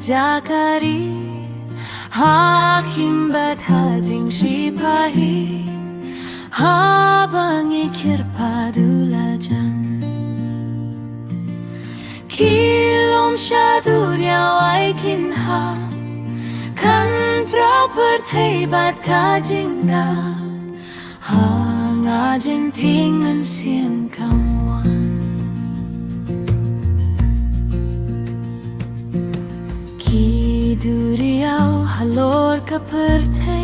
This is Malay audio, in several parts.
jaka hakim bathajing sipahi habang ikirpadulajan kilom syadurya waikinha kan property kajing na ngajing tingnan siyang kamuan ki duriyaw halor kaperte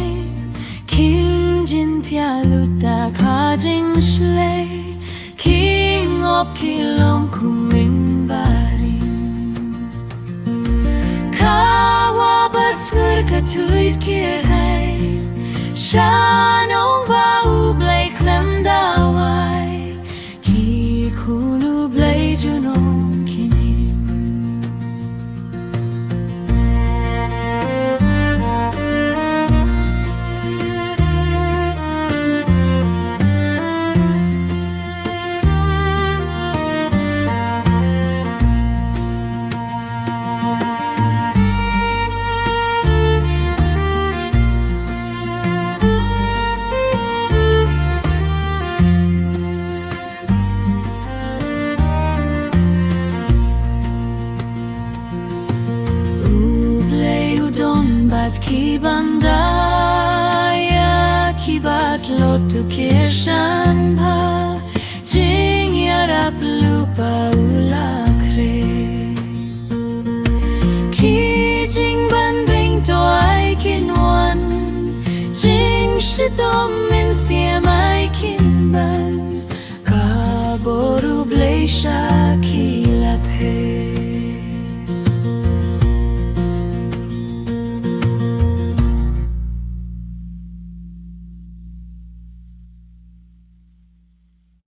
king jintia luta kajing shlay king op kilong kuming baring kawa basngur katuit kirhay shanong ba U Blei klem dawai ki kunu Blei junong kinim ki bandaya ki batlo tu kirshan pa jing iarap lupa